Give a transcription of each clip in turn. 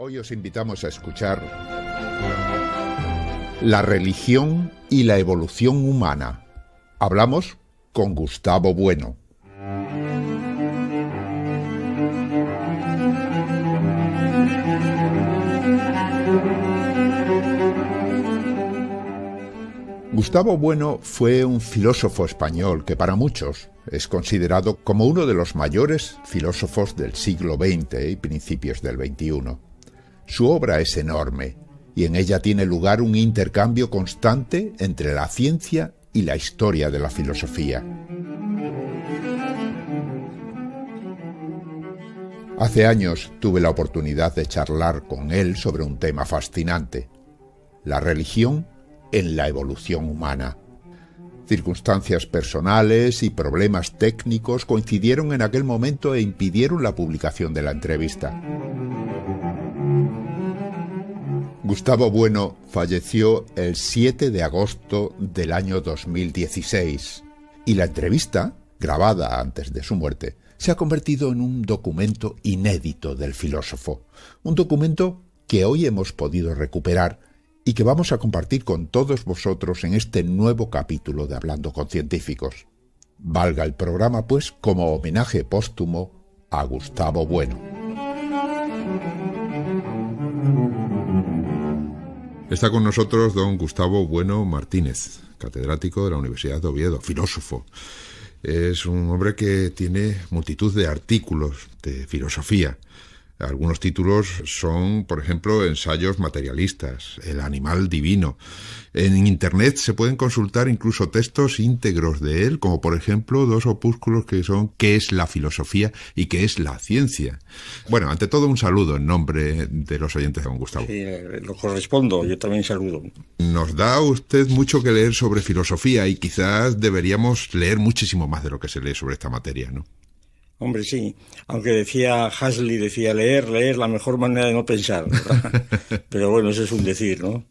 Hoy os invitamos a escuchar La religión y la evolución humana. Hablamos con Gustavo Bueno. Gustavo Bueno fue un filósofo español que para muchos es considerado como uno de los mayores filósofos del siglo XX y principios del XXI. Su obra es enorme y en ella tiene lugar un intercambio constante entre la ciencia y la historia de la filosofía. Hace años tuve la oportunidad de charlar con él sobre un tema fascinante: la religión en la evolución humana. Circunstancias personales y problemas técnicos coincidieron en aquel momento e impidieron la publicación de la entrevista. Gustavo Bueno falleció el 7 de agosto del año 2016 y la entrevista, grabada antes de su muerte, se ha convertido en un documento inédito del filósofo, un documento que hoy hemos podido recuperar y que vamos a compartir con todos vosotros en este nuevo capítulo de Hablando con Científicos. Valga el programa, pues, como homenaje póstumo a Gustavo Bueno. Está con nosotros don Gustavo Bueno Martínez, catedrático de la Universidad de Oviedo, filósofo. Es un hombre que tiene multitud de artículos de filosofía. Algunos títulos son, por ejemplo, ensayos materialistas, el animal divino. En Internet se pueden consultar incluso textos íntegros de él, como por ejemplo 2 opúsculos que son ¿Qué es la filosofía y qué es la ciencia? Bueno, ante todo un saludo en nombre de los oyentes de don Gustavo. Sí, lo correspondo, yo también saludo. Nos da usted mucho que leer sobre filosofía y quizás deberíamos leer muchísimo más de lo que se lee sobre esta materia, ¿no? Hombre, sí, aunque decía Huxley, leer, la mejor manera de no pensar, ¿verdad? Pero bueno, eso es un decir, ¿no?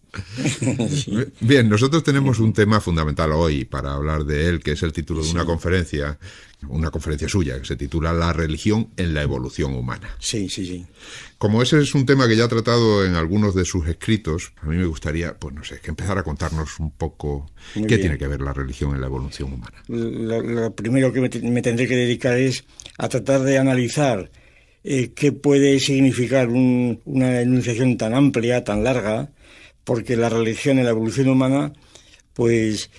Sí. Bien, nosotros tenemos un tema fundamental hoy para hablar de él, que es el título de una conferencia suya, que se titula La religión en la evolución humana. Sí. Como ese es un tema que ya ha tratado en algunos de sus escritos, a mí me gustaría, pues no sé, que empezara a contarnos un poco qué tiene que ver la religión en la evolución humana. Lo primero que me tendré que dedicar es a tratar de analizar qué puede significar una enunciación tan amplia, tan larga, porque la religión en la evolución humana, pues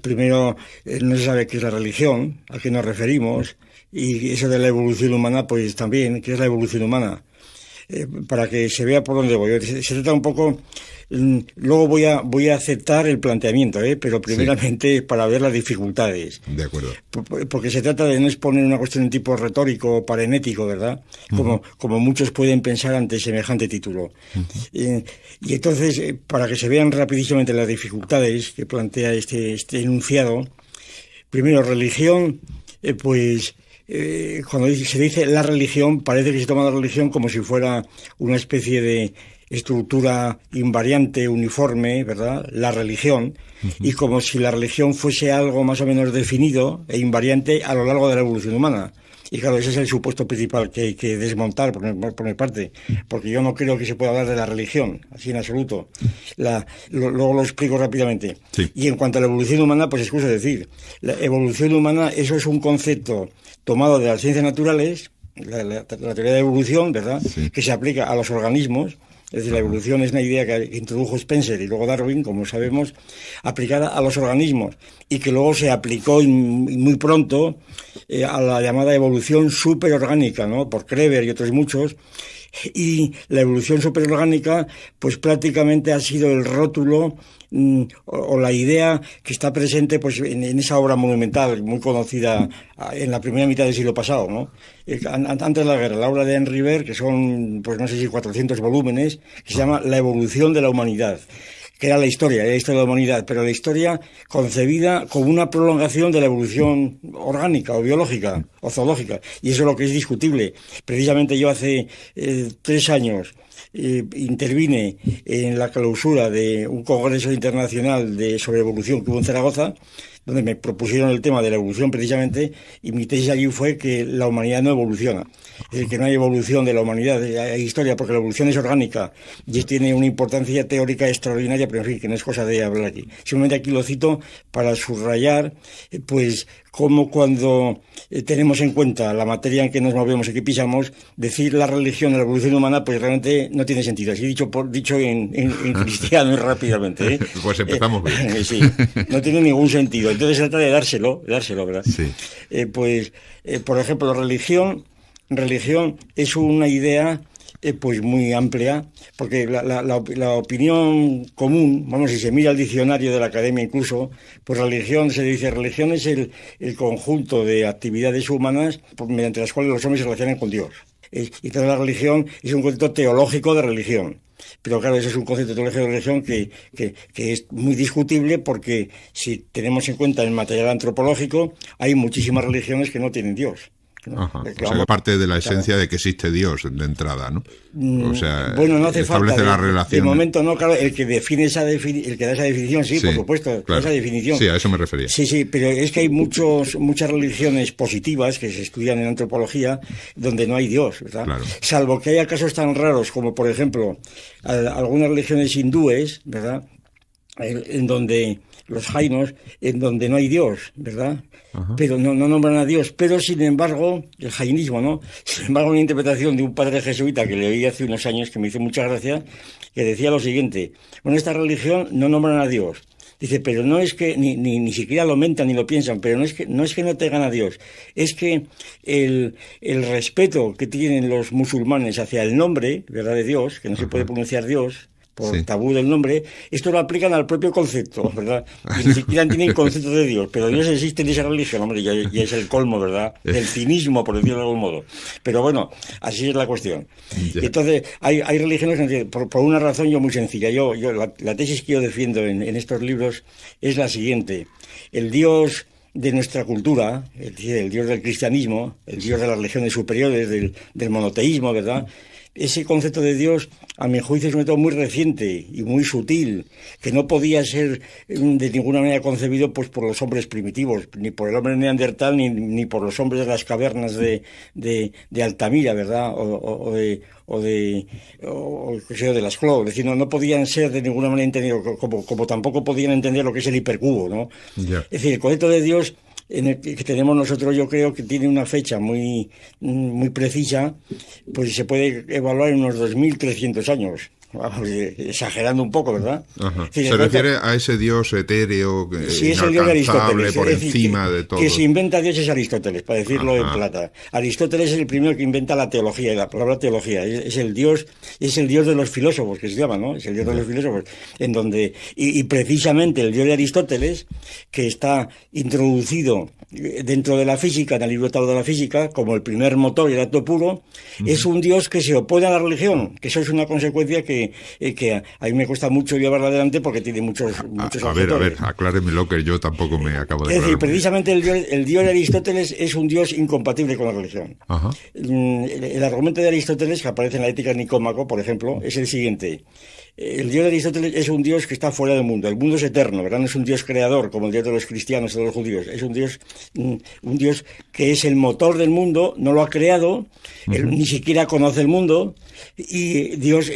primero no se sabe qué es la religión, a qué nos referimos, y eso de la evolución humana, pues también, ¿qué es la evolución humana? Para que se vea por dónde voy. Se trata un poco... Luego voy a aceptar el planteamiento, pero primeramente para ver las dificultades. De acuerdo. Porque se trata de no exponer una cuestión de tipo retórico o parenético, ¿verdad? Como muchos pueden pensar ante semejante título. Y entonces, para que se vean rapidísimamente las dificultades que plantea este enunciado, primero, religión, cuando se dice la religión, parece que se toma la religión como si fuera una especie de estructura invariante, uniforme, ¿verdad? La religión, y como si la religión fuese algo más o menos definido e invariante a lo largo de la evolución humana. Y claro, ese es el supuesto principal que hay que desmontar por mi parte, porque yo no creo que se pueda hablar de la religión, así en absoluto. Luego lo explico rápidamente. Sí. Y en cuanto a la evolución humana, pues excuso decir, la evolución humana, eso es un concepto tomado de las ciencias naturales, la teoría de evolución, ¿verdad? Sí. Que se aplica a los organismos. Es decir, la evolución es una idea que introdujo Spencer y luego Darwin, como sabemos, aplicada a los organismos y que luego se aplicó muy pronto a la llamada evolución superorgánica, ¿no? Por Kreber y otros muchos. Y la evolución superorgánica, pues prácticamente ha sido el rótulo o la idea que está presente pues en esa obra monumental muy conocida en la primera mitad del siglo pasado, ¿no? Antes de la guerra, la obra de Henri Ver, que son, pues no sé si 400 volúmenes, que se llama La evolución de la humanidad, que era la historia de la humanidad, pero la historia concebida como una prolongación de la evolución orgánica o biológica o zoológica, y eso es lo que es discutible. Precisamente yo hace 3 años intervine en la clausura de un congreso internacional sobre evolución que hubo en Zaragoza, donde me propusieron el tema de la evolución precisamente, y mi tesis allí fue que la humanidad no evoluciona. Es decir, que no hay evolución de la humanidad, hay historia, porque la evolución es orgánica y tiene una importancia teórica extraordinaria, pero en fin, que no es cosa de hablar aquí. Simplemente aquí lo cito para subrayar, pues, cómo cuando tenemos en cuenta la materia en que nos movemos y que pisamos, decir la religión de la evolución humana, pues realmente no tiene sentido. Así dicho en cristiano y rápidamente. Pues empezamos bien. Sí, no tiene ningún sentido. Entonces se trata de dárselo, ¿verdad? Sí. Por ejemplo, religión es una idea pues muy amplia, porque la opinión común, vamos, si se mira el diccionario de la academia incluso, pues religión es el conjunto de actividades humanas mediante las cuales los hombres se relacionan con Dios. Y entonces la religión es un concepto teológico de religión. Pero claro, ese es un concepto teológico de religión que es muy discutible, porque si tenemos en cuenta el material antropológico, hay muchísimas religiones que no tienen Dios. Ajá. O sea, parte de la esencia de que existe Dios de entrada, ¿no? O sea, bueno, no hace establece falta. la relación. De momento no, claro, el que define el que da esa definición, sí, por supuesto, claro. esa definición. Sí, a eso me refería. Sí, pero es que hay muchas religiones positivas que se estudian en antropología donde no hay Dios, ¿verdad? Claro. Salvo que haya casos tan raros como, por ejemplo, algunas religiones hindúes, ¿verdad? En donde los jainos, en donde no hay Dios, ¿verdad? Ajá. Pero no nombran a Dios. Pero, sin embargo, el jainismo, ¿no? Sin embargo, una interpretación de un padre jesuita que le oí hace unos años, que me hizo mucha gracia, que decía lo siguiente: bueno, esta religión no nombran a Dios. Dice, pero no es que, ni siquiera lo mentan ni lo piensan, pero no es que no tengan a Dios. Es que el respeto que tienen los musulmanes hacia el nombre, ¿verdad?, de Dios, que no se puede pronunciar Dios por tabú del nombre, esto lo aplican al propio concepto, ¿verdad? Y ni siquiera tienen concepto de Dios, pero Dios existe en esa religión, hombre, ya es el colmo, ¿verdad? Del cinismo, por decirlo de algún modo. Pero bueno, así es la cuestión. Y entonces, hay religiones que, por una razón muy sencilla. La tesis que yo defiendo en estos libros es la siguiente: el Dios de nuestra cultura, es decir, el Dios del cristianismo, el Dios de las religiones superiores, del monoteísmo, ¿verdad? Ese concepto de Dios, a mi juicio, es un método muy reciente y muy sutil, que no podía ser de ninguna manera concebido pues por los hombres primitivos, ni por el hombre neandertal, ni por los hombres de las cavernas de Altamira, ¿verdad? O de las Cló. Es decir, no podían ser de ninguna manera entendidos, como tampoco podían entender lo que es el hipercubo, ¿no? Yeah. Es decir, el concepto de Dios que tenemos nosotros, yo creo que tiene una fecha muy precisa, pues se puede evaluar en unos 2.300 años. Vamos, exagerando un poco, ¿verdad? Sí, se refiere a ese Dios etéreo, sí, es el Dios de Aristóteles, por encima de todo. Que se inventa Dios es Aristóteles, para decirlo en plata. Aristóteles es el primero que inventa la teología, y la palabra teología. Es el Dios de los filósofos, que se llama, ¿no? Es el Dios de los filósofos. En donde, y precisamente el Dios de Aristóteles, que está introducido dentro de la física, en el libro de la física, como el primer motor y el acto puro, es un Dios que se opone a la religión, que eso es una consecuencia que a mí me cuesta mucho llevarla adelante porque tiene muchos a ver, acláremelo, que yo tampoco me acabo de aclarar. Es decir, precisamente el Dios de Aristóteles es un Dios incompatible con la religión. Ajá. El argumento de Aristóteles, que aparece en la Ética de Nicómaco, por ejemplo, es el siguiente: el Dios de Aristóteles es un Dios que está fuera del mundo. El mundo es eterno, ¿verdad? No es un Dios creador como el Dios de los cristianos o de los judíos. Es un Dios que es el motor del mundo, no lo ha creado, él ni siquiera conoce el mundo, y Dios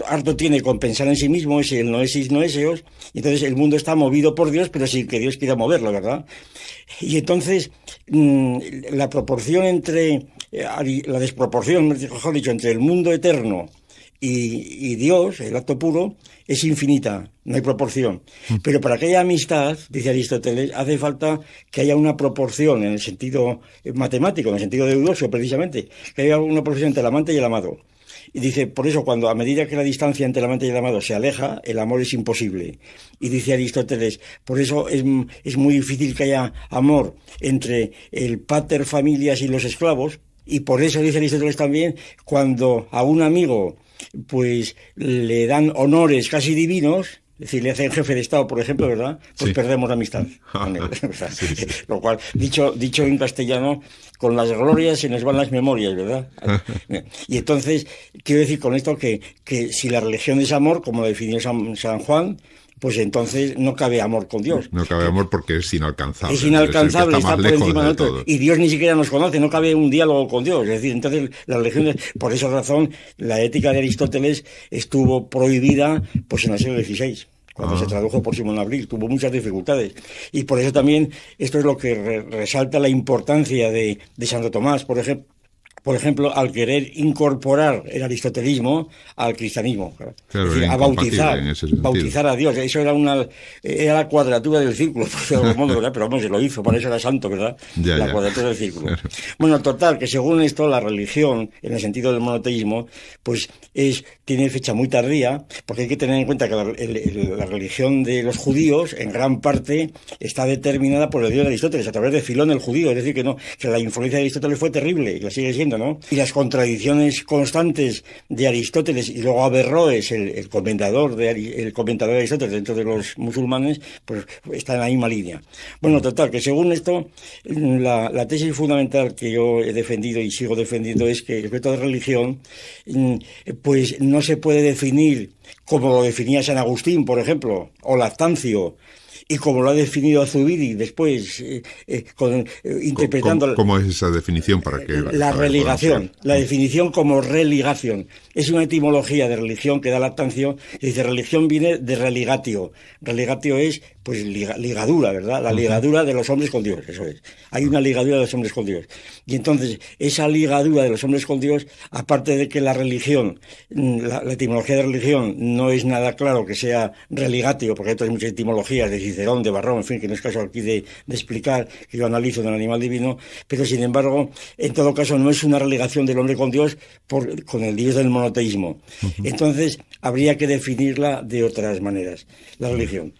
harto tiene con pensar en sí mismo, es el noesis noeseos, y entonces el mundo está movido por Dios, pero sin que Dios quiera moverlo, ¿verdad? Y entonces la desproporción, mejor dicho, entre el mundo eterno y Dios, el acto puro, es infinita, no hay proporción. Pero para que haya amistad, dice Aristóteles, hace falta que haya una proporción en el sentido matemático, en el sentido de Eudosio, precisamente, que haya una proporción entre el amante y el amado. Y dice, por eso, cuando a medida que la distancia entre el amante y el amado se aleja, el amor es imposible. Y dice Aristóteles, por eso es muy difícil que haya amor entre el pater familias y los esclavos. Y por eso dice Aristóteles también, cuando a un amigo pues le dan honores casi divinos, es decir, le hacen jefe de Estado, por ejemplo, ¿verdad? Pues perdemos la amistad con él. Sí. Lo cual, dicho en castellano, con las glorias se nos van las memorias, ¿verdad? Y entonces, quiero decir con esto que si la religión es amor, como lo definió San Juan, pues entonces no cabe amor con Dios. No cabe amor porque es inalcanzable. Es inalcanzable, está por encima de nosotros. Y Dios ni siquiera nos conoce, no cabe un diálogo con Dios. Es decir, entonces las religiones, por esa razón, la ética de Aristóteles estuvo prohibida pues en el siglo XVI. Cuando se tradujo por Simón Abril, tuvo muchas dificultades. Y por eso también esto es lo que resalta la importancia de Santo Tomás, por ejemplo, al querer incorporar el aristotelismo al cristianismo. Claro, es decir, a bautizar a Dios. Eso era la cuadratura del círculo, por algún modo, ¿verdad? Pero vamos, se lo hizo, por eso era santo, ¿verdad? La cuadratura del círculo. Claro. Bueno, total, que según esto, la religión, en el sentido del monoteísmo, pues tiene fecha muy tardía, porque hay que tener en cuenta que la religión de los judíos, en gran parte, está determinada por el Dios de Aristóteles, a través de Filón el judío. Es decir, que la influencia de Aristóteles fue terrible, y la sigue siendo, ¿no? Y las contradicciones constantes de Aristóteles y luego Averroes, el comentador de Aristóteles dentro de los musulmanes, pues está en la misma línea. Bueno, total, que según esto, la tesis fundamental que yo he defendido y sigo defendiendo es que respecto a la religión, pues no se puede definir como lo definía San Agustín, por ejemplo, o Lactancio, y como lo ha definido Zubiri después, interpretando... ¿Cómo es esa definición para que... La religación, la definición como religación. Es una etimología de religión que da Lactancio, y dice religión viene de religatio. Religatio es, pues, ligadura, ¿verdad? La ligadura de los hombres con Dios, eso es. Hay una ligadura de los hombres con Dios. Y entonces, esa ligadura de los hombres con Dios, aparte de que la religión, la etimología de religión no es nada claro que sea religatio, porque hay otras muchas etimologías de Cicerón, de Varrón, en fin, que no es caso aquí de explicar, que yo analizo en el animal divino, pero sin embargo, en todo caso, no es una religación del hombre con Dios con el Dios del monoteísmo. Entonces, habría que definirla de otras maneras, la religión.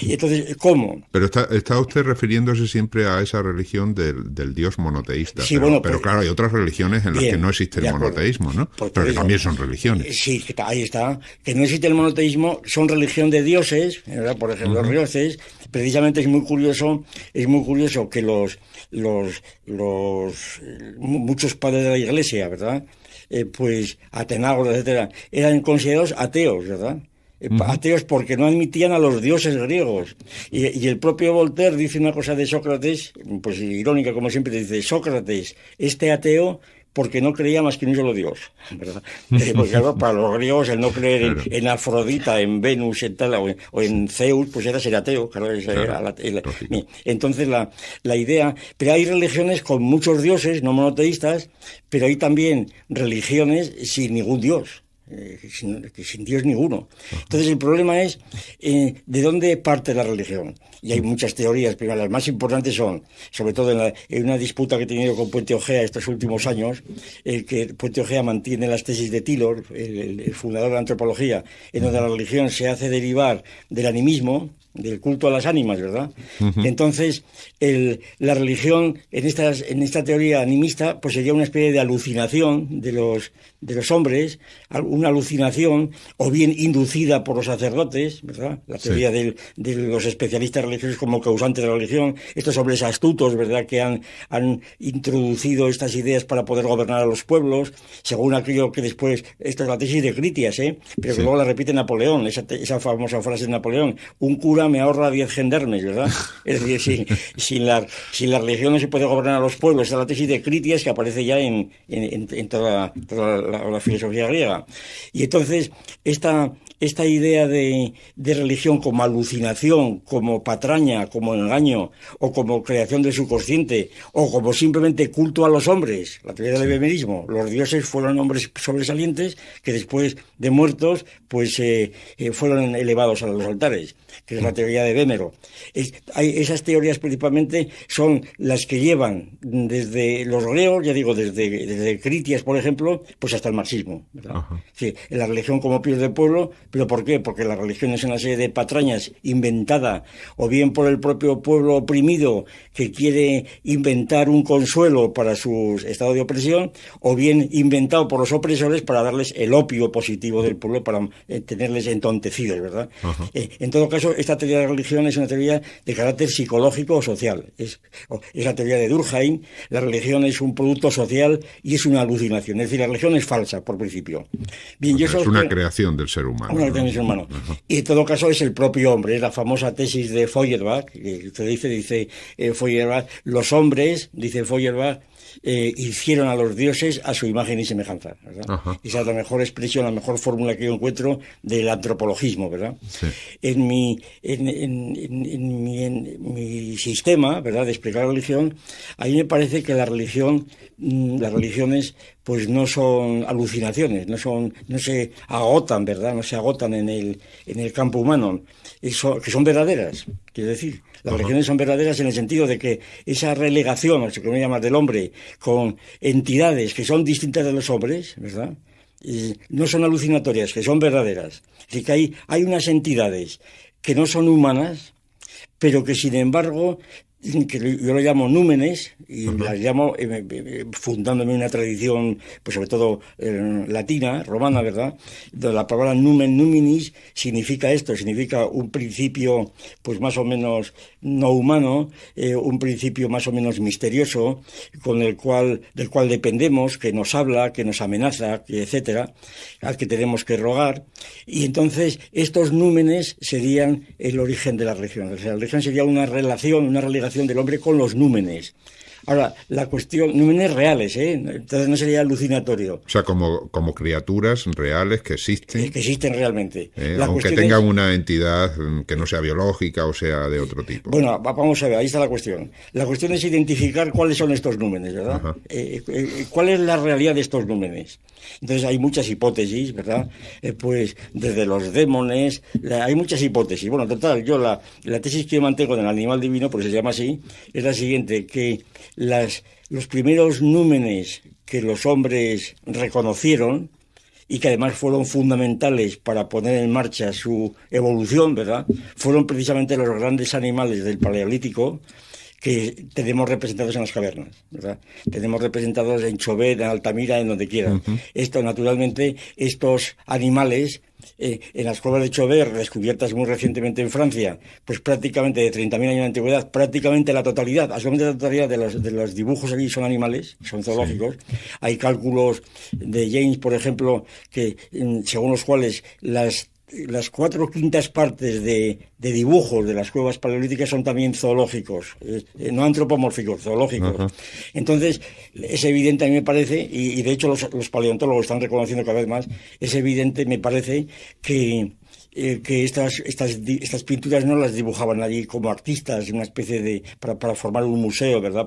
Y entonces, ¿cómo? Pero está usted refiriéndose siempre a esa religión del Dios monoteísta. Sí, pero claro, hay otras religiones en las que no existe el monoteísmo, ¿no? Pero que también son religiones. Sí, ahí está. Que no existe el monoteísmo, son religión de dioses, ¿verdad? Por ejemplo, los dioses. Precisamente es muy curioso que muchos padres de la Iglesia, ¿verdad? Pues Atenágoras, etcétera, eran considerados ateos, ¿verdad? Ateos porque no admitían a los dioses griegos. Y el propio Voltaire dice una cosa de Sócrates, pues irónica como siempre, dice: Sócrates, este ateo, porque no creía más que en un solo Dios, ¿verdad? Porque claro, para los griegos el no creer en Afrodita, en Venus, en tal, o en Zeus, pues era ser ateo, claro. Entonces la idea... Pero hay religiones con muchos dioses, no monoteístas, pero hay también religiones sin ningún dios. Sin Dios ninguno. Entonces el problema es de dónde parte la religión. Y hay muchas teorías, pero las más importantes son, sobre todo en una disputa que he tenido con Puente Ojea estos últimos años, que Puente Ojea mantiene las tesis de Tylor, el fundador de la antropología, en donde la religión se hace derivar del animismo, del culto a las ánimas, ¿verdad? Entonces, la religión, en esta teoría animista, pues sería una especie de alucinación de los hombres, una alucinación, o bien inducida por los sacerdotes, ¿verdad? La teoría de los especialistas religiosos como causantes de la religión, estos hombres astutos, ¿verdad?, que han introducido estas ideas para poder gobernar a los pueblos, según aquello que después, esta es la tesis de Critias, pero que luego la repite Napoleón, esa famosa frase de Napoleón: un cura me ahorra 10 gendarmes, ¿verdad? Es decir, sin la religión no se puede gobernar a los pueblos. Esta es la tesis de Critias, que aparece ya en toda la filosofía griega. Y entonces, esta idea de religión como alucinación, como patraña, como engaño, o como creación del subconsciente, o como simplemente culto a los hombres, la teoría del ebemerismo, los dioses fueron hombres sobresalientes que después de muertos pues fueron elevados a los altares, que es la teoría de Vémero. Esas teorías principalmente son las que llevan desde los griegos, ya digo, desde Critias, por ejemplo, pues hasta el marxismo, ¿verdad? Sí, la religión como pies del pueblo. ¿Pero por qué? Porque la religión es una serie de patrañas inventada, o bien por el propio pueblo oprimido que quiere inventar un consuelo para su estado de opresión, o bien inventado por los opresores para darles el opio positivo del pueblo, para tenerles entontecidos, ¿verdad? En todo caso, esta teoría de la religión es una teoría de carácter psicológico o social. Es la teoría de Durkheim. La religión es un producto social y es una alucinación. Es decir, la religión es falsa, por principio. Bien, es una creación del ser humano. Una que tiene su hermano. Y en todo caso es el propio hombre, es la famosa tesis de Feuerbach, que usted dice Feuerbach, los hombres, dice Feuerbach, hicieron a los dioses a su imagen y semejanza, ¿verdad? Esa es la mejor expresión, la mejor fórmula que yo encuentro del antropologismo, ¿verdad? Sí. En mi sistema, ¿verdad?, de explicar la religión, a mí me parece que las religiones pues no son alucinaciones, no se agotan, ¿verdad? No se agotan en el campo humano, que son verdaderas, quiero decir. Las religiones son verdaderas en el sentido de que esa relegación, lo que me llama del hombre, con entidades que son distintas de los hombres, ¿verdad?, no son alucinatorias, que son verdaderas. Es decir, que hay unas entidades que no son humanas, pero que sin embargo, que yo lo llamo númenes, y las llamo fundándome una tradición, pues sobre todo latina, romana, ¿verdad? La palabra numen numinis significa esto, significa un principio pues más o menos no humano, un principio más o menos misterioso, del cual dependemos, que nos habla, que nos amenaza, etcétera, al que tenemos que rogar. Y entonces estos númenes serían el origen de la religión. O sea, la religión sería una relegación del hombre con los númenes. Ahora, la cuestión, númenes reales, entonces no sería alucinatorio. O sea, como criaturas reales que existen. Que existen realmente. Aunque tengan una entidad que no sea biológica o sea de otro tipo. Bueno, vamos a ver, ahí está la cuestión. La cuestión es identificar cuáles son estos númenes, ¿verdad? ¿Cuál es la realidad de estos númenes? Entonces hay muchas hipótesis, ¿verdad? Pues desde los démones, hay muchas hipótesis. Bueno, total, yo la tesis que yo mantengo del animal divino, porque se llama así, es la siguiente, que los primeros númenes que los hombres reconocieron y que además fueron fundamentales para poner en marcha su evolución, ¿verdad?, fueron precisamente los grandes animales del Paleolítico que tenemos representados en las cavernas, ¿verdad? Tenemos representados en Chauvet, en Altamira, en donde quiera. Esto, naturalmente, estos animales, en las cuevas de Chauvet, descubiertas muy recientemente en Francia, pues prácticamente de 30.000 años de antigüedad, prácticamente la totalidad, absolutamente la totalidad de los dibujos allí son animales, son zoológicos. Sí. Hay cálculos de James, por ejemplo, que según los cuales las 4/5 partes de dibujos de las cuevas paleolíticas son también zoológicos, no antropomórficos, zoológicos. Entonces, es evidente, a mí me parece, y de hecho los paleontólogos están reconociendo cada vez más, es evidente, me parece, que estas pinturas no las dibujaban allí como artistas, una especie para formar un museo, ¿verdad?,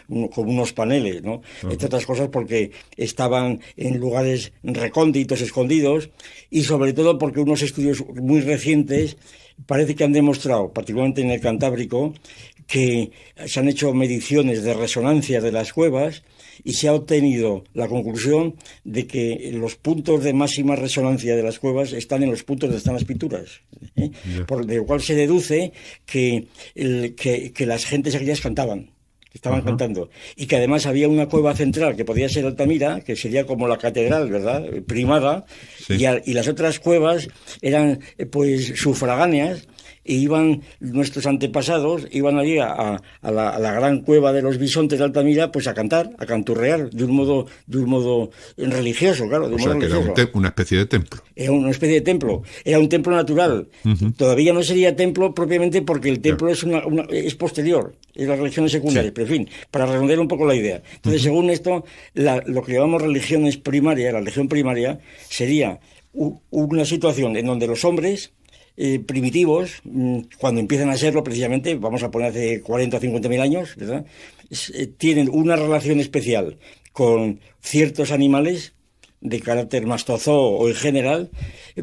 como unos paneles, ¿no? Entre otras cosas porque estaban en lugares recónditos, escondidos, y sobre todo porque unos estudios muy recientes parece que han demostrado, particularmente en el Cantábrico, que se han hecho mediciones de resonancia de las cuevas y se ha obtenido la conclusión de que los puntos de máxima resonancia de las cuevas están en los puntos donde están las pinturas, por lo cual se deduce que las gentes aquellas cantaban. Estaban cantando, y que además había una cueva central que podía ser Altamira, que sería como la catedral, ¿verdad?, primada, sí. Y las otras cuevas eran pues sufragáneas, e iban nuestros antepasados, iban allí a la gran cueva de los bisontes de Altamira, pues a cantar, a canturrear, de un modo religioso, claro. O sea, que era una especie de templo. Era una especie de templo, era un templo natural. Todavía no sería templo propiamente porque el templo es posterior, es las religiones secundarias, sí. Pero en fin, para redondear un poco la idea. Entonces, según esto, lo que llamamos religiones primarias, la religión primaria, sería una situación en donde los hombres primitivos, cuando empiezan a serlo precisamente, vamos a poner hace 40 o 50.000 años, ¿verdad?, tienen una relación especial con ciertos animales de carácter mastozoo o en general,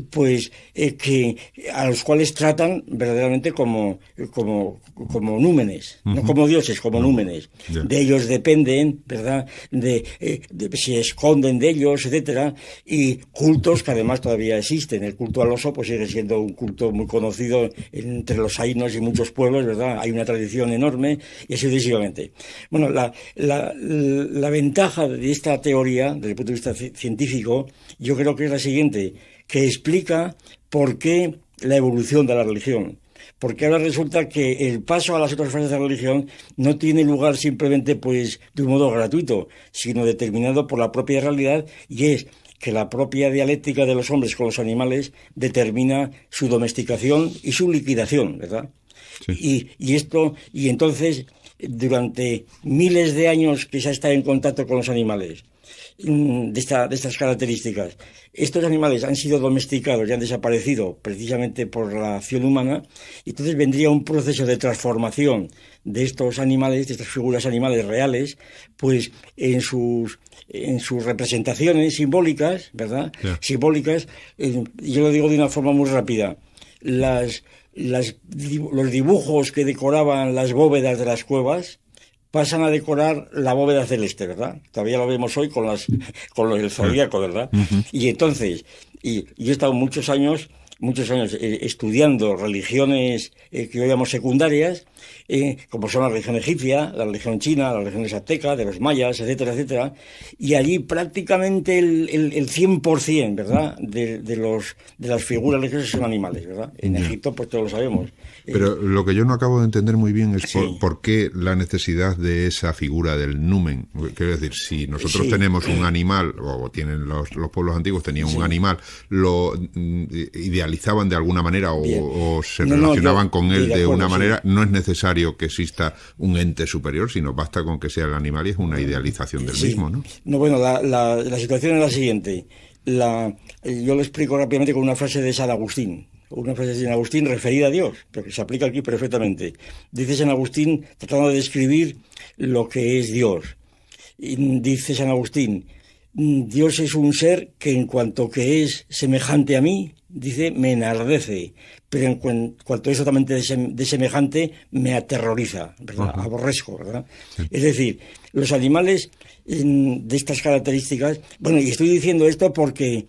pues que a los cuales tratan verdaderamente como númenes, no como dioses, como númenes. De ellos dependen, ¿verdad?, se esconden de ellos, etcétera, y cultos que además todavía existen. El culto al oso pues sigue siendo un culto muy conocido entre los ainos y muchos pueblos, ¿verdad? Hay una tradición enorme, y así sucesivamente. Bueno, la ventaja de esta teoría, desde el punto de vista científico, yo creo que es la siguiente, que explica por qué la evolución de la religión. Porque ahora resulta que el paso a las otras fases de la religión no tiene lugar simplemente pues de un modo gratuito, sino determinado por la propia realidad, y es que la propia dialéctica de los hombres con los animales determina su domesticación y su liquidación, ¿verdad? Sí. Y entonces, durante miles de años que se ha estado en contacto con los animales, de estas características, estos animales han sido domesticados y han desaparecido precisamente por la acción humana, y entonces vendría un proceso de transformación de estos animales, de estas figuras animales reales, pues en sus representaciones simbólicas, ¿verdad? Yeah. Simbólicas, yo lo digo de una forma muy rápida. Los dibujos que decoraban las bóvedas de las cuevas pasan a decorar la bóveda celeste, ¿verdad? Todavía lo vemos hoy con el zodíaco, ¿verdad? Uh-huh. Y entonces, y yo he estado muchos años estudiando religiones que hoy llamamos secundarias, como son la religión egipcia, la religión china, la religión azteca, de los mayas, etcétera, etcétera, y allí prácticamente el 100%, ¿verdad?, de las figuras religiosas son animales, ¿verdad? En Egipto, pues todos lo sabemos. Pero lo que yo no acabo de entender muy bien es por qué la necesidad de esa figura del numen. Quiero decir, si nosotros tenemos un animal, o tienen los pueblos antiguos tenían un animal, lo idealizaban de alguna manera o se relacionaban con él de una manera, no es necesario que exista un ente superior, sino basta con que sea el animal y es una idealización del mismo, ¿no? No, bueno, la situación es la siguiente. Yo lo explico rápidamente con una frase de San Agustín. Una frase de San Agustín referida a Dios, pero que se aplica aquí perfectamente. Dice San Agustín, tratando de describir lo que es Dios. Y dice San Agustín, Dios es un ser que en cuanto que es semejante a mí, dice, me enardece, pero en cuanto es totalmente de semejante, me aterroriza, ¿verdad? Uh-huh. Aborrezco, ¿verdad? Sí. Es decir, los animales de estas características, bueno, y estoy diciendo esto porque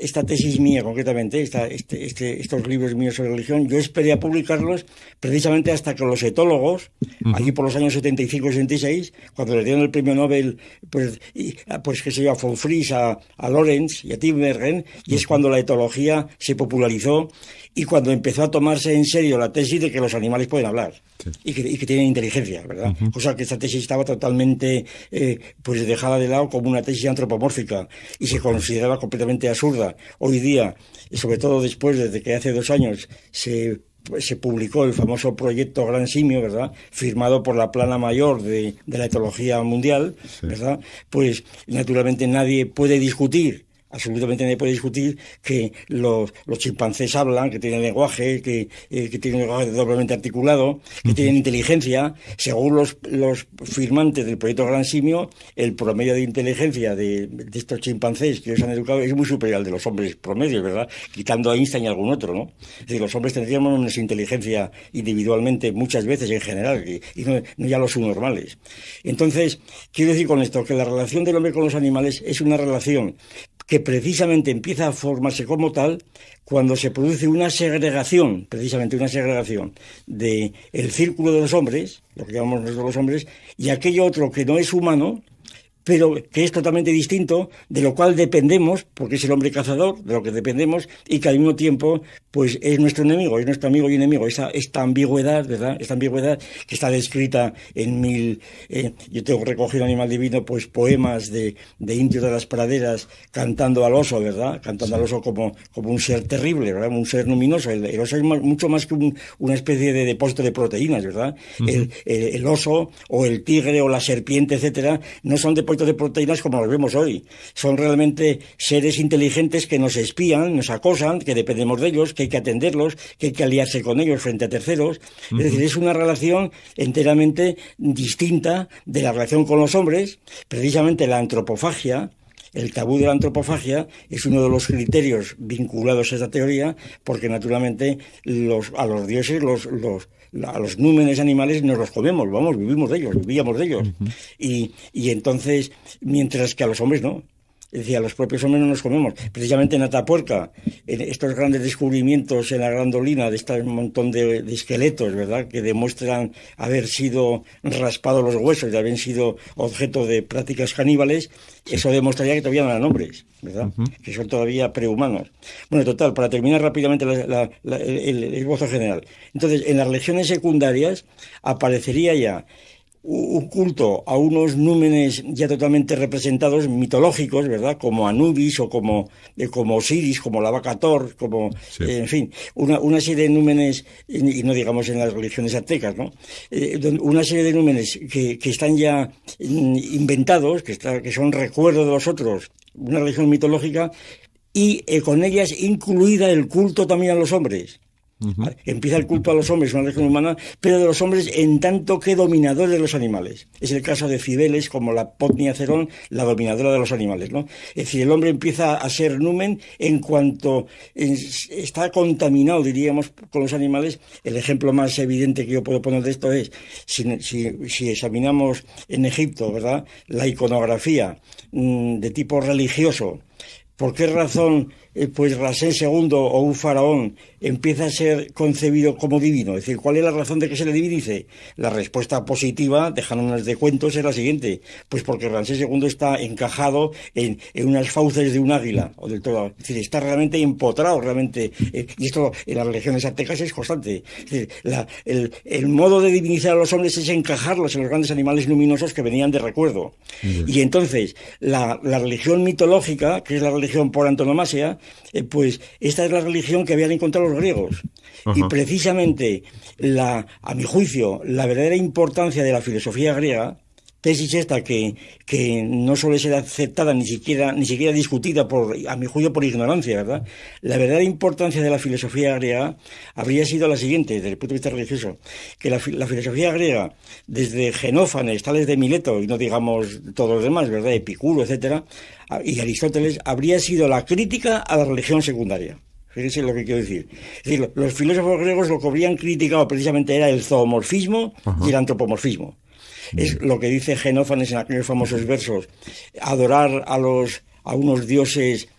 esta tesis mía concretamente, estos libros míos sobre religión, yo esperé a publicarlos precisamente hasta que los etólogos, uh-huh, allí por los años 75 y 76, cuando le dieron el premio Nobel, pues qué sé yo, a von Fries, a Lorenz y a Tinbergen, y es cuando la etología se popularizó y cuando empezó a tomarse en serio la tesis de que los animales pueden hablar, sí, y que tienen inteligencia, ¿verdad? Uh-huh. Cosa que esta tesis estaba totalmente pues dejada de lado como una tesis antropomórfica y se consideraba completamente absurda. Hoy día, sobre todo después, desde que hace 2 años se publicó el famoso proyecto Gran Simio, ¿verdad?, firmado por la plana mayor de la etología mundial, ¿verdad? Pues naturalmente nadie puede discutir, absolutamente nadie puede discutir que los chimpancés hablan, que tienen lenguaje, que tienen un lenguaje doblemente articulado, que uh-huh, tienen inteligencia. Según los firmantes del proyecto Gran Simio, el promedio de inteligencia de estos chimpancés que ellos han educado es muy superior al de los hombres promedios, ¿verdad?, quitando a Einstein y algún otro, ¿no? Es decir, los hombres tendríamos menos inteligencia individualmente muchas veces en general, y no ya los subnormales. Entonces, quiero decir con esto que la relación del hombre con los animales es una relación que precisamente empieza a formarse como tal cuando se produce una segregación, precisamente una segregación de el círculo de los hombres, lo que llamamos nosotros los hombres, y aquello otro que no es humano, pero que es totalmente distinto, de lo cual dependemos, porque es el hombre cazador, de lo que dependemos, y que al mismo tiempo pues es nuestro enemigo, es nuestro amigo y enemigo. Esta ambigüedad, ¿verdad?, esta ambigüedad que está descrita en yo tengo recogido en Animal Divino, pues poemas de indios de las praderas cantando al oso, ¿verdad?, cantando al oso como un ser terrible, ¿verdad?, un ser luminoso. El oso es mucho más que una especie de depósito de proteínas, ¿verdad? Uh-huh. El oso o el tigre o la serpiente, etcétera, no son depósitos de proteínas como los vemos hoy. Son realmente seres inteligentes que nos espían, nos acosan, que dependemos de ellos, que hay que atenderlos, que hay que aliarse con ellos frente a terceros. Uh-huh. Es decir, es una relación enteramente distinta de la relación con los hombres. Precisamente la antropofagia, el tabú de la antropofagia, es uno de los criterios vinculados a esta teoría, porque naturalmente a los dioses, a los númenes animales nos los comemos, vivíamos de ellos. Uh-huh. Y entonces, mientras que a los hombres no. Es decir, a los propios hombres no nos comemos. Precisamente en Atapuerca, en estos grandes descubrimientos en la Grandolina de este montón de esqueletos, ¿verdad?, que demuestran haber sido raspados los huesos y haber sido objeto de prácticas caníbales, sí, eso demostraría que todavía no eran hombres, ¿verdad?, uh-huh, que son todavía prehumanos. Bueno, total, para terminar rápidamente el esbozo general. Entonces, en las religiones secundarias aparecería ya un culto a unos númenes ya totalmente representados, mitológicos, ¿verdad? Como Anubis o como Osiris, como la vaca Thor, como, Sí. en fin, una serie de númenes, y no digamos en las religiones aztecas, ¿no? Una serie de númenes que están ya inventados, que son recuerdos de los otros, una religión mitológica, y con ellas incluida el culto también a los hombres. Ujú. Empieza el culto a los hombres, una religión humana, pero de los hombres en tanto que dominadores de los animales. Es el caso de Cibeles, como la Potnia Cerón, la dominadora de los animales, ¿no? Es decir, el hombre empieza a ser numen en cuanto está contaminado, diríamos, con los animales. El ejemplo más evidente que yo puedo poner de esto es, si examinamos en Egipto, ¿verdad?, la iconografía de tipo religioso. ¿Por qué razón, pues Ramsés II o un faraón empieza a ser concebido como divino? Es decir, ¿cuál es la razón de que se le divinice? La respuesta positiva, dejándonos de cuentos, es la siguiente. Pues porque Ramsés II está encajado en unas fauces de un águila, o del todo. Es decir, está realmente empotrado, realmente. Y esto en las religiones aztecas es constante. Es decir, el modo de divinizar a los hombres es encajarlos en los grandes animales luminosos que venían de recuerdo. Bien. Y entonces, la religión mitológica, que es la religión por antonomasia, pues esta es la religión que habían encontrado los griegos. Y Ajá. precisamente, a mi juicio, la verdadera importancia de la filosofía griega, tesis esta que no suele ser aceptada ni siquiera discutida, a mi juicio, por ignorancia, ¿verdad? La verdadera importancia de la filosofía griega habría sido la siguiente, desde el punto de vista religioso, que la filosofía griega, desde Genófanes, Tales de Mileto, y no digamos todos los demás, ¿verdad?, Epicuro, etcétera, y Aristóteles, habría sido la crítica a la religión secundaria. Fíjense lo que quiero decir. Es decir, los filósofos griegos lo que habrían criticado precisamente era el zoomorfismo y el antropomorfismo. Es lo que dice Genófanes en aquellos famosos versos: adorar a unos dioses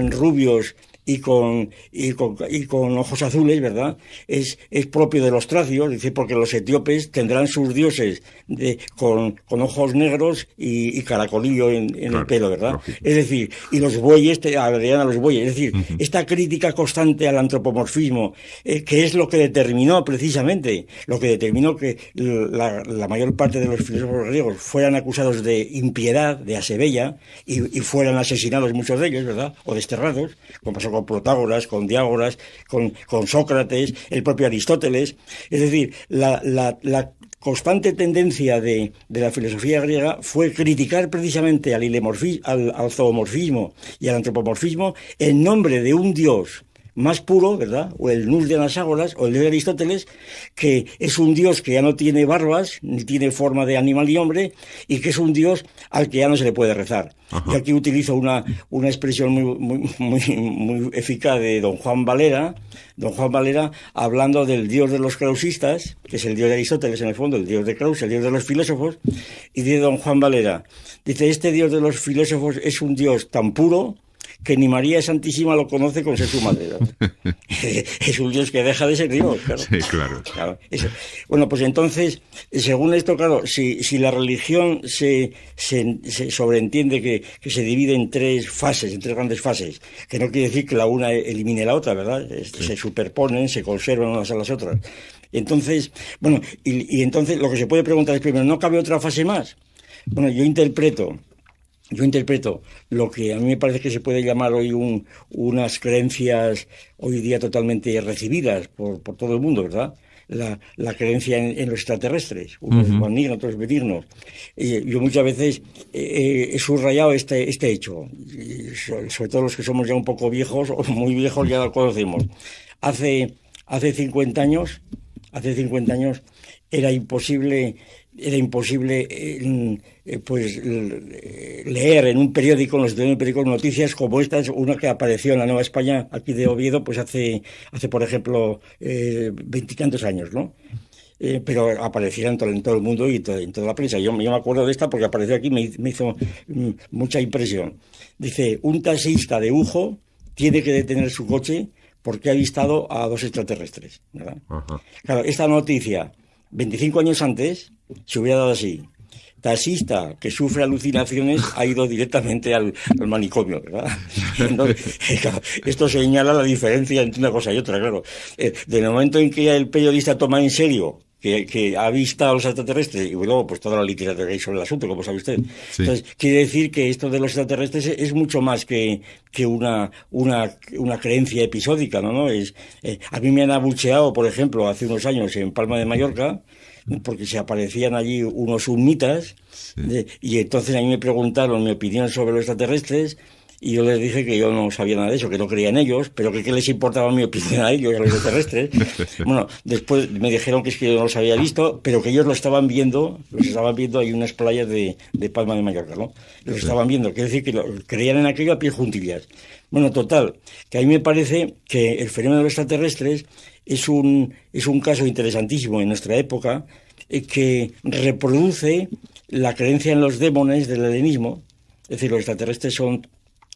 rubios y con ojos azules, ¿verdad? Es propio de los tracios, es decir, porque los etíopes tendrán sus dioses con ojos negros y caracolillo en Claro, el pelo, ¿verdad? lógico. Es decir, y los bueyes agregan a los bueyes. Es decir, esta crítica constante al antropomorfismo, que es lo que determinó precisamente, lo que determinó que la mayor parte de los filósofos griegos fueran acusados de impiedad, de asebella, y fueran asesinados muchos de ellos, ¿verdad?, o desterrados, como pasó con Protágoras, con Diágoras, con Sócrates, el propio Aristóteles. Es decir, la constante tendencia de la filosofía griega fue criticar precisamente al zoomorfismo y al antropomorfismo en nombre de un dios más puro, ¿verdad?, o el Nous de Anaxágoras, o el de Aristóteles, que es un dios que ya no tiene barbas, ni tiene forma de animal ni hombre, y que es un dios al que ya no se le puede rezar. Ajá. Y aquí utilizo una expresión muy eficaz de don Juan Valera, hablando del dios de los krausistas, que es el dios de Aristóteles en el fondo, el dios de Krauss, el dios de los filósofos, y dice don Juan Valera, dice: este dios de los filósofos es un dios tan puro que ni María Santísima lo conoce con ser su madre, ¿no? Es un Dios que deja de ser Dios, claro. Sí, claro. Claro, eso. Bueno, pues entonces, según esto, claro, si la religión se sobreentiende que se divide en tres grandes fases, que no quiere decir que la una elimine la otra, ¿verdad? Sí. Se superponen, se conservan unas a las otras. Entonces, bueno, y entonces lo que se puede preguntar es primero, ¿no cabe otra fase más? Bueno, yo interpreto lo que a mí me parece que se puede llamar hoy unas creencias hoy día totalmente recibidas por todo el mundo, ¿verdad? La creencia en los extraterrestres, unos malignos, otros benignos. Yo muchas veces he subrayado este hecho, sobre todo los que somos ya un poco viejos o muy viejos ya lo conocemos. Hace 50 años era imposible pues leer en un periódico, noticias como estas, una que apareció en la Nueva España, aquí de Oviedo, pues hace por ejemplo, 20 y tantos años, ¿no? Pero aparecía en todo el mundo y en toda la prensa. Yo me acuerdo de esta porque apareció aquí, me hizo mucha impresión. Dice: un taxista de Ujo tiene que detener su coche porque ha avistado a 2 extraterrestres, ¿verdad? Ajá. Claro, esta noticia 25 años antes se hubiera dado así: taxista que sufre alucinaciones ha ido directamente al manicomio, ¿verdad? Entonces, claro, esto señala la diferencia entre una cosa y otra, claro. Del momento en que el periodista toma en serio que ha visto a los extraterrestres, y luego pues toda la literatura que hay sobre el asunto, como sabe usted. Sí. Entonces, quiere decir que esto de los extraterrestres es mucho más que una creencia episódica, ¿no? A mí me han abucheado, por ejemplo, hace unos años en Palma de Mallorca, porque se aparecían allí unos summitas, y entonces a mí me preguntaron mi opinión sobre los extraterrestres, y yo les dije que yo no sabía nada de eso, que no creía en ellos, pero que qué les importaba mi opinión a ellos, a los extraterrestres. Bueno, después me dijeron que es que yo no los había visto, pero que ellos los estaban viendo ahí en unas playas de Palma de Mallorca, ¿no? Los estaban viendo, quiere decir que creían en aquello a pie juntillas. Bueno, total, que a mí me parece que el fenómeno de los extraterrestres es un caso interesantísimo en nuestra época, que reproduce la creencia en los demones del helenismo. Es decir, los extraterrestres son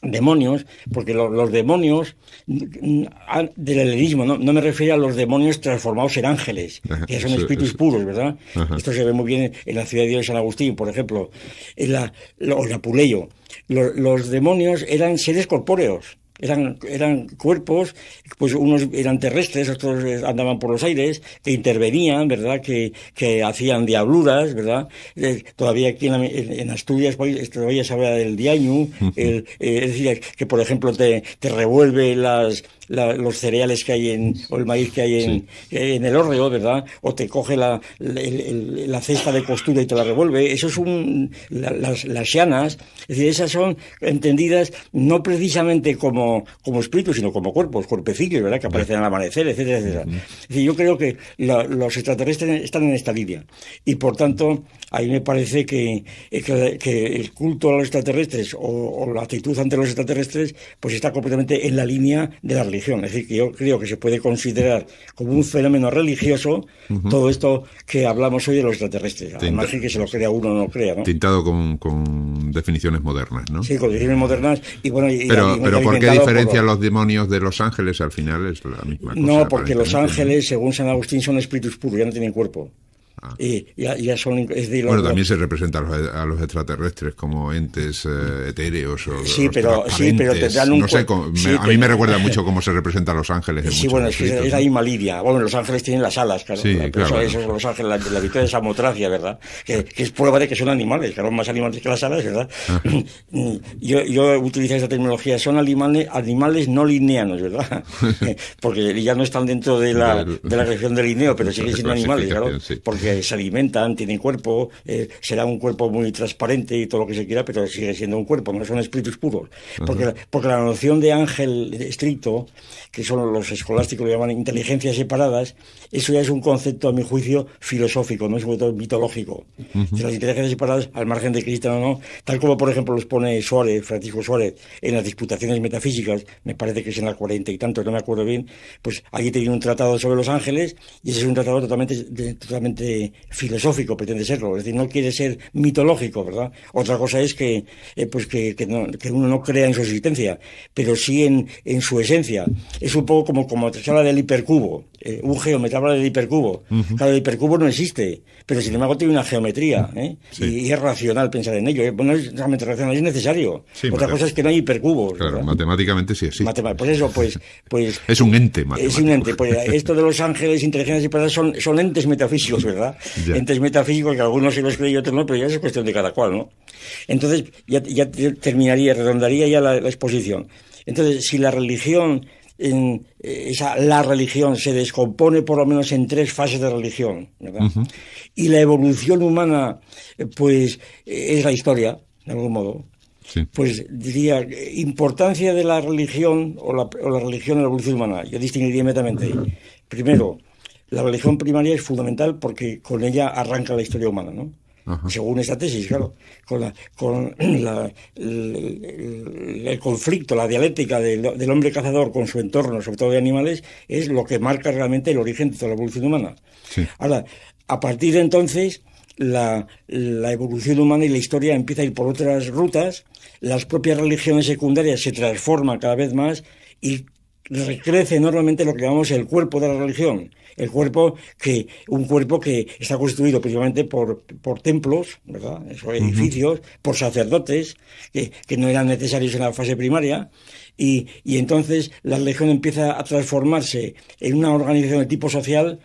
demonios, porque los demonios del helenismo, no me refiero a los demonios transformados en ángeles, que son espíritus puros, ¿verdad? Esto se ve muy bien en la ciudad de Dios de San Agustín, por ejemplo, en Apuleyo. Los demonios eran seres corpóreos. Eran cuerpos, pues unos eran terrestres, otros andaban por los aires, que intervenían, ¿verdad? Que hacían diabluras, ¿verdad? Todavía aquí en Asturias pues, todavía se habla del diañu, es decir, que por ejemplo te revuelve los cereales que hay o el maíz que hay en el hórreo, ¿verdad? O te coge la cesta de costura y te la revuelve. Eso es las xianas, es decir, esas son entendidas no precisamente como espíritus, sino como cuerpecillos, ¿verdad? Que aparecen al amanecer, etcétera, etcétera. Es decir, yo creo que los extraterrestres están en esta línea. Y por tanto, a mí me parece que el culto a los extraterrestres o la actitud ante los extraterrestres, pues está completamente en la línea de la religión. Es decir, que yo creo que se puede considerar como un fenómeno religioso todo esto que hablamos hoy de los extraterrestres. Al margen que se lo crea uno o no crea, ¿no? Tintado con definiciones modernas, ¿no? Sí, con definiciones modernas. Y bueno, pero ¿por qué diferencian los demonios de los ángeles? Al final es la misma cosa. No, porque los ángeles, según San Agustín, son espíritus puros, ya no tienen cuerpo. Y ya son, bueno, también se representa a los extraterrestres como entes etéreos o sí, pero te dan un... No sé, a mí me recuerda mucho cómo se representa a los ángeles. Sí, bueno, es la misma línea. Bueno, los ángeles tienen las alas, claro. Sí, claro. Eso son los ángeles, la virtud de Samotracia, ¿verdad? Que es prueba de que son animales, claro, más animales que las alas, ¿verdad? Yo utilizo esa terminología, son animales no lineanos, ¿verdad? Porque ya no están dentro de la región de Linneo, pero siguen siendo animales, claro. Sí. Porque se alimentan, tienen cuerpo, será un cuerpo muy transparente y todo lo que se quiera, pero sigue siendo un cuerpo, no son espíritus puros. Porque la noción de ángel estricto, que son los escolásticos lo llaman inteligencias separadas, eso ya es un concepto, a mi juicio, filosófico, no es un concepto mitológico. Las inteligencias separadas, al margen de Cristo o no, tal como por ejemplo los pone Francisco Suárez, en las disputaciones metafísicas, me parece que es en la 40 y tanto, no me acuerdo bien, pues allí tiene un tratado sobre los ángeles, y ese es un tratado totalmente filosófico, pretende serlo, es decir, no quiere ser mitológico, ¿verdad? Otra cosa es que uno no crea en su existencia, pero sí en su esencia. Es un poco como se habla del hipercubo, un geómetra habla del hipercubo. Claro, el hipercubo no existe, pero sin embargo tiene una geometría, y es racional pensar en ello. No es realmente racional, es necesario. Sí, otra cosa es que no hay hipercubos. Claro, ¿verdad? Matemáticamente sí existe. Pues eso, pues es un ente matemático. Es un ente. Pues esto de los ángeles, inteligencias separadas son entes metafísicos, ¿verdad? Entes metafísicos que algunos se los creen y otros no, pero ya es cuestión de cada cual, ¿no? Entonces, ya redondaría ya la exposición. Entonces, si la religión, la religión se descompone por lo menos en 3 fases de religión, ¿verdad? Y la evolución humana, pues, es la historia, de algún modo. Sí. Pues diría, importancia de la religión o la religión en la evolución humana. Yo distinguiría inmediatamente. Primero, la religión primaria es fundamental porque con ella arranca la historia humana, ¿no? Según esta tesis, claro, con el conflicto, la dialéctica del hombre cazador con su entorno, sobre todo de animales, es lo que marca realmente el origen de toda la evolución humana. Sí. Ahora, a partir de entonces, la evolución humana y la historia empieza a ir por otras rutas, las propias religiones secundarias se transforman cada vez más y recrece enormemente lo que llamamos el cuerpo de la religión. Un cuerpo que está constituido principalmente por templos, ¿verdad? Esos edificios, por sacerdotes, que no eran necesarios en la fase primaria, Y entonces la religión empieza a transformarse en una organización de tipo social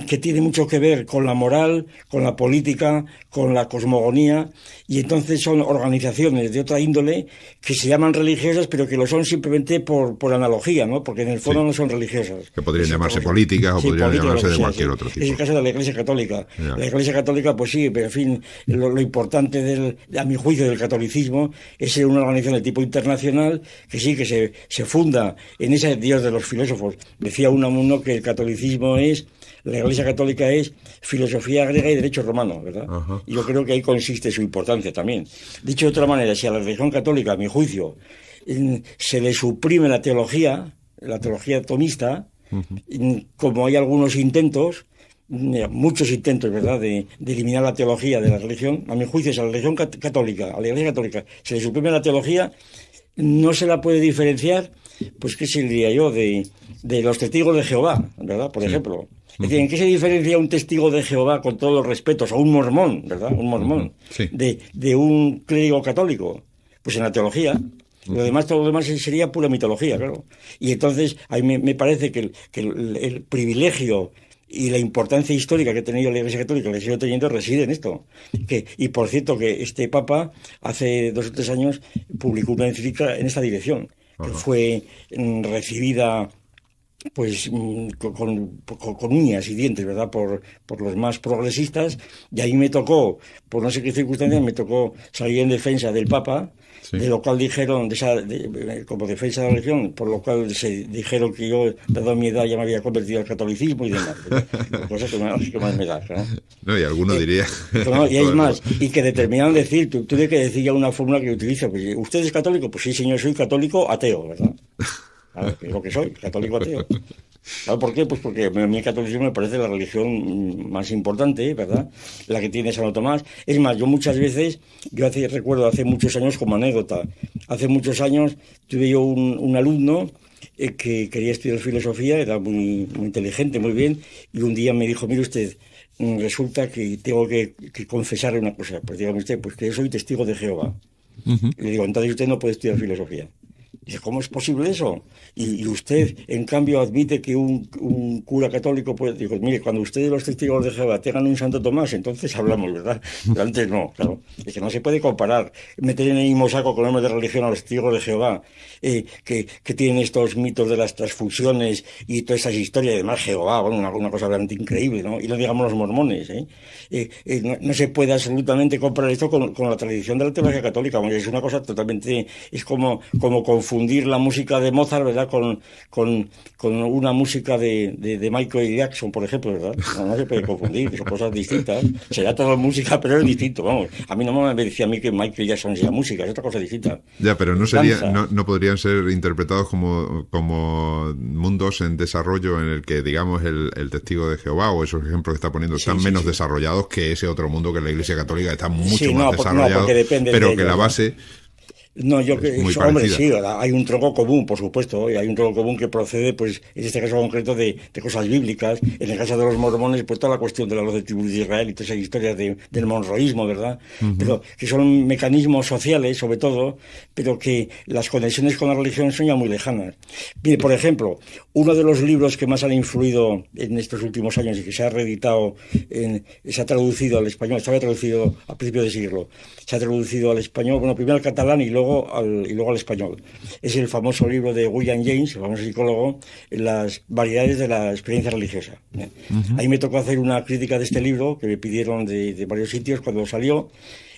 que tiene mucho que ver con la moral, con la política, con la cosmogonía, y entonces son organizaciones de otra índole que se llaman religiosas, pero que lo son simplemente por analogía, ¿no? Porque en el fondo Sí. no son religiosas. Que podrían Es otra llamarse cosa. políticas o Sí, podrían política, lo llamarse que de sea, cualquier sí. otro Es el tipo. caso de la Iglesia Católica. Ya. La Iglesia Católica, pues sí, pero en fin, lo importante a mi juicio, del catolicismo es ser una organización de tipo internacional que sí, que se funda en ese Dios de los filósofos. Decía uno que el catolicismo la Iglesia Católica es filosofía griega y derecho romano, ¿verdad? Ajá. Y yo creo que ahí consiste su importancia también. Dicho de otra manera, si a la religión católica, a mi juicio, se le suprime la teología tomista, como hay algunos intentos, muchos intentos, ¿verdad?, de eliminar la teología de la religión. A mi juicio, si a la religión católica, a la Iglesia Católica, se le suprime la teología, no se la puede diferenciar, pues qué se diría yo, de los testigos de Jehová, ¿verdad?, por ejemplo. Es decir, ¿en qué se diferencia un testigo de Jehová, con todos los respetos, o un mormón, ¿verdad?, un mormón, Sí. de un clérigo católico? Pues en la teología. Todo lo demás sería pura mitología, claro. Y entonces, a mí me parece que el privilegio y la importancia histórica que ha tenido la Iglesia Católica, que sigue teniendo, reside en esto. Y por cierto, que este Papa, hace 2 o 3 años, publicó una encíclica en esta dirección, que fue recibida pues con uñas y dientes, ¿verdad?, por los más progresistas, y ahí me tocó, por no sé qué circunstancias, me tocó salir en defensa del Papa, Sí. de lo cual dijeron, como defensa de la religión, por lo cual se dijeron que yo, dado mi edad, ya me había convertido al catolicismo y demás, cosa que más me da, ¿no? No, y alguno diría. No, y hay Todo más, y que determinaron decir, tuve que decir ya una fórmula que utilizo, pues, ¿usted es católico? Pues sí, señor, soy católico ateo, ¿verdad? Claro, que es lo que soy, católico ateo. ¿Sabes por qué? Pues porque a mí el catolicismo me parece la religión más importante, ¿verdad? La que tiene Santo Tomás. Es más, yo muchas veces, recuerdo hace muchos años como anécdota, hace muchos años tuve yo un alumno que quería estudiar filosofía, era muy inteligente, muy bien, y un día me dijo, mire usted, resulta que tengo que confesarle una cosa. Pues dígame usted, pues que yo soy testigo de Jehová. Y le digo, entonces usted no puede estudiar filosofía. Dice, ¿cómo es posible eso? Y usted, en cambio, admite que un cura católico puede... Digo, mire, cuando ustedes, los testigos de Jehová, tengan un Santo Tomás, entonces hablamos, ¿verdad? Pero antes no, claro. Es que no se puede comparar, meter en el mismo saco con el nombre de religión a los testigos de Jehová, que tienen estos mitos de las transfusiones y todas esas historias, además Jehová, bueno, una cosa realmente increíble, ¿no? Y no digamos los mormones, no se puede absolutamente comparar esto con la tradición de la teología católica, porque es una cosa totalmente... Es como confundir la música de Mozart, ¿verdad?, con una música de Michael Jackson, por ejemplo, ¿verdad? No se puede confundir, son cosas distintas. Será toda música, pero es distinto, vamos. A mí no me decía a mí que Michael Jackson sea música, es otra cosa distinta. Ya, pero no podrían ser interpretados como mundos en desarrollo en el que, digamos, el testigo de Jehová o esos ejemplos que está poniendo están menos desarrollados que ese otro mundo que la Iglesia Católica está mucho más desarrollado, pero que la base... No, hombre, parecida. sí, hay un tronco común, por supuesto, y hay un tronco común que procede, pues, en este caso concreto, de cosas bíblicas. En el caso de los mormones, pues toda la cuestión de la voz de tribus de Israel y todas esas historias del monroísmo, ¿verdad? Pero que son mecanismos sociales, sobre todo, pero que las conexiones con la religión son ya muy lejanas. Mire, por ejemplo, uno de los libros que más han influido en estos últimos años y que se ha reeditado, se ha traducido al español, estaba traducido a principios de siglo, se ha traducido al español, bueno, primero al catalán y luego al español. Es el famoso libro de William James, el famoso psicólogo, Las variedades de la experiencia religiosa. Ahí me tocó hacer una crítica de este libro, que me pidieron de varios sitios cuando salió,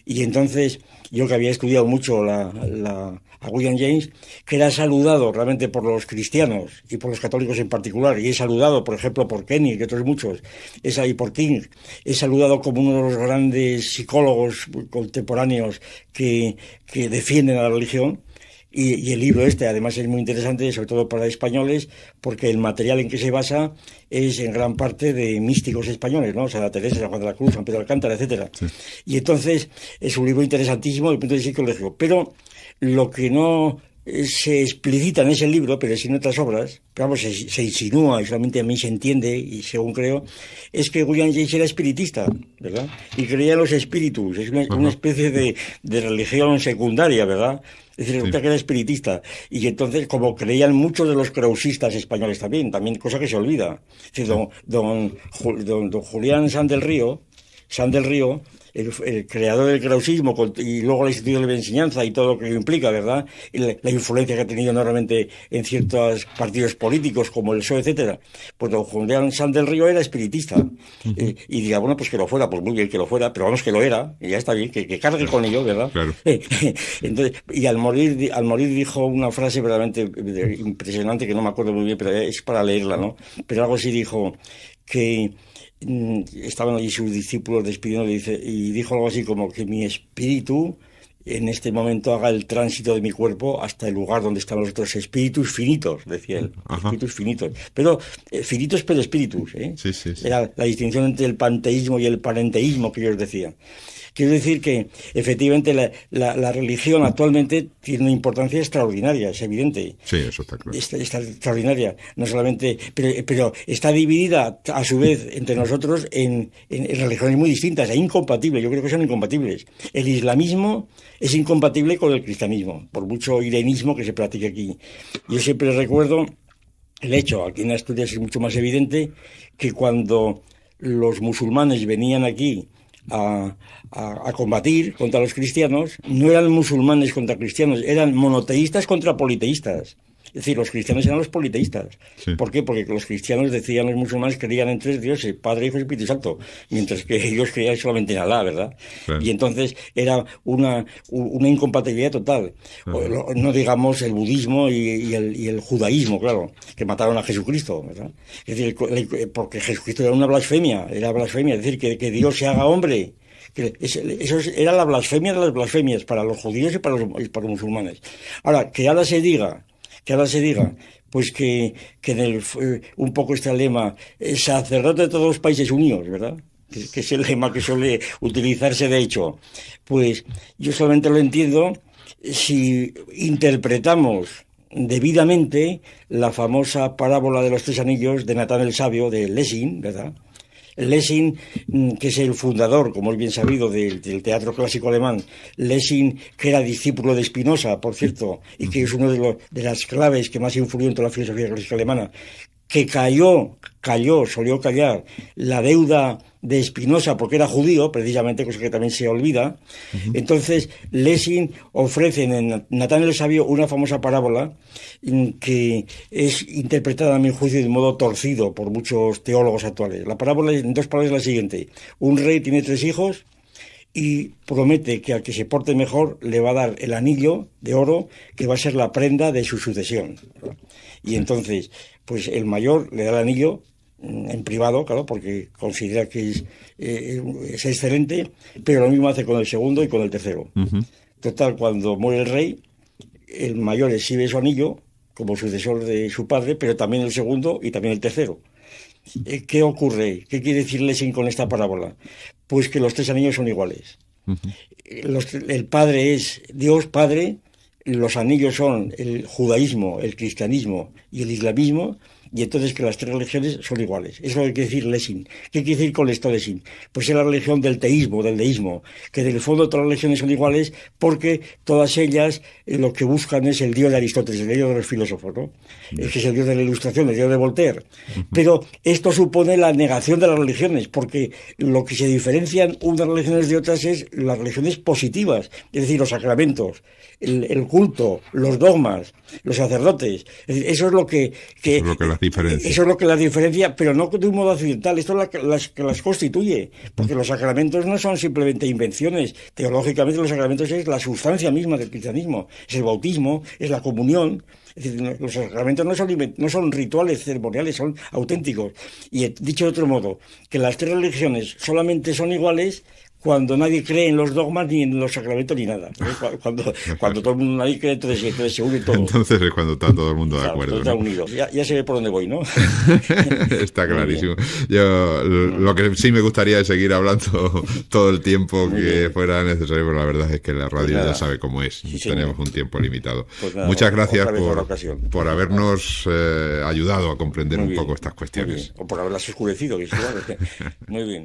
y entonces yo, que había estudiado mucho a William James, que era saludado realmente por los cristianos y por los católicos en particular, y es saludado, por ejemplo, por Kenny y otros muchos, y por King, es saludado como uno de los grandes psicólogos contemporáneos que defienden a la religión. Y el libro además, es muy interesante, sobre todo para españoles, porque el material en que se basa es en gran parte de místicos españoles, ¿no? Santa Teresa, San Juan de la Cruz, San Pedro Alcántara, etcétera. Sí. Y entonces es un libro interesantísimo desde el punto de vista psicológico. Pero lo que no se explicita en ese libro, pero sin otras obras, pero vamos, se insinúa y solamente a mí se entiende, y según creo, es que William James era espiritista, ¿verdad? Y creía en los espíritus, es una especie de religión secundaria, ¿verdad? Es decir, resulta que era espiritista. Y entonces, como creían muchos de los krausistas españoles también, cosa que se olvida. Es decir, don Julián San del Río, el creador del krausismo y luego la institución de enseñanza y todo lo que lo implica, ¿verdad? Y la influencia que ha tenido enormemente en ciertos partidos políticos como el PSOE, etcétera. Pues don Julián San del Río era espiritista. Y diga, bueno, pues que lo fuera, pues muy bien que lo fuera, pero vamos que lo era, y ya está bien, que cargue con ello, ¿verdad? Claro. Entonces, y al morir dijo una frase verdaderamente impresionante que no me acuerdo muy bien, pero es para leerla, ¿no? Pero algo así dijo que estaban allí sus discípulos despidiendo y dijo algo así como que mi espíritu en este momento haga el tránsito de mi cuerpo hasta el lugar donde están los otros espíritus finitos, decía él. Ajá. Espíritus finitos. Pero finitos pero espíritus, ¿eh? Sí. Era la distinción entre el panteísmo y el parenteísmo que ellos decían. Quiero decir que, efectivamente, la religión actualmente tiene una importancia extraordinaria, es evidente. Sí, eso está claro. Está extraordinaria, no solamente... Pero está dividida, a su vez, entre nosotros en religiones muy distintas, e incompatibles. Yo creo que son incompatibles. El islamismo es incompatible con el cristianismo, por mucho irenismo que se practique aquí. Yo siempre recuerdo el hecho, aquí en Asturias es mucho más evidente, que cuando los musulmanes venían aquí a combatir contra los cristianos, no eran musulmanes contra cristianos, eran monoteístas contra politeístas. Es decir, los cristianos eran los politeístas. Sí. ¿Por qué? Porque los cristianos decían, los musulmanes creían en tres dioses, Padre, Hijo y Espíritu Santo, mientras que ellos creían solamente en Alá, ¿verdad? Claro. Y entonces era una incompatibilidad total. No digamos el budismo y el judaísmo, claro, que mataron a Jesucristo, ¿verdad? Es decir, porque Jesucristo era una blasfemia, es decir, que Dios se haga hombre. Eso era la blasfemia de las blasfemias para los judíos y para los musulmanes. Ahora, que ahora se diga, pues que un poco este lema, sacerdote de todos los países unidos, ¿verdad? Que es el lema que suele utilizarse de hecho. Pues yo solamente lo entiendo si interpretamos debidamente la famosa parábola de los tres anillos de Natán el Sabio, de Lessing, ¿verdad? Lessing, que es el fundador, como es bien sabido, del teatro clásico alemán. Lessing, que era discípulo de Spinoza, por cierto, y que es uno de las claves que más influyó en toda la filosofía clásica alemana, que solió callar la deuda de Spinoza porque era judío, precisamente, cosa que también se olvida. Entonces, Lessing ofrece en Natán el Sabio una famosa parábola que es interpretada, a mi juicio, de modo torcido por muchos teólogos actuales. La parábola, en dos palabras, es la siguiente. Un rey tiene 3 hijos y promete que al que se porte mejor le va a dar el anillo de oro que va a ser la prenda de su sucesión. Y entonces, pues el mayor le da el anillo en privado, claro, porque considera que es excelente, pero lo mismo hace con el segundo y con el tercero. Total, cuando muere el rey, el mayor exhibe su anillo como sucesor de su padre, pero también el segundo y también el tercero. ¿Qué ocurre? ¿Qué quiere decir Lessing con esta parábola? Pues que los 3 anillos son iguales. El padre es Dios Padre, los anillos son el judaísmo, el cristianismo y el islamismo, y entonces que las 3 religiones son iguales. Eso es lo que quiere decir Lessing. ¿Qué quiere decir con esto Lessing? Pues es la religión del teísmo, del deísmo, que en el fondo todas las religiones son iguales porque todas ellas lo que buscan es el Dios de Aristóteles, el Dios de los filósofos, ¿no? Que es el Dios de la Ilustración, el Dios de Voltaire. Pero esto supone la negación de las religiones, porque lo que se diferencian unas religiones de otras es las religiones positivas, es decir, los sacramentos, el culto, los dogmas, los sacerdotes. Es decir, eso es lo que las diferencia. Eso es lo que las diferencia, pero no de un modo accidental. Esto es lo que las constituye, porque los sacramentos no son simplemente invenciones. Teológicamente los sacramentos es la sustancia misma del cristianismo. Es el bautismo, es la comunión. Es decir, los sacramentos no son rituales ceremoniales, son auténticos. Y dicho de otro modo, que las 3 religiones solamente son iguales cuando nadie cree en los dogmas ni en los sacramentos ni nada. Cuando todo el mundo, nadie cree, entonces se une todo. Entonces es cuando está todo el mundo de acuerdo. Todo está unido. Ya se ve por dónde voy, ¿no? Está clarísimo. Yo lo que sí me gustaría es seguir hablando todo el tiempo que fuera necesario, pero la verdad es que la radio ya sabe cómo es. Sí, tenemos un tiempo limitado. Pues nada, muchas gracias por habernos ayudado a comprender un poco estas cuestiones. O por haberlas oscurecido, que es igual. Muy bien.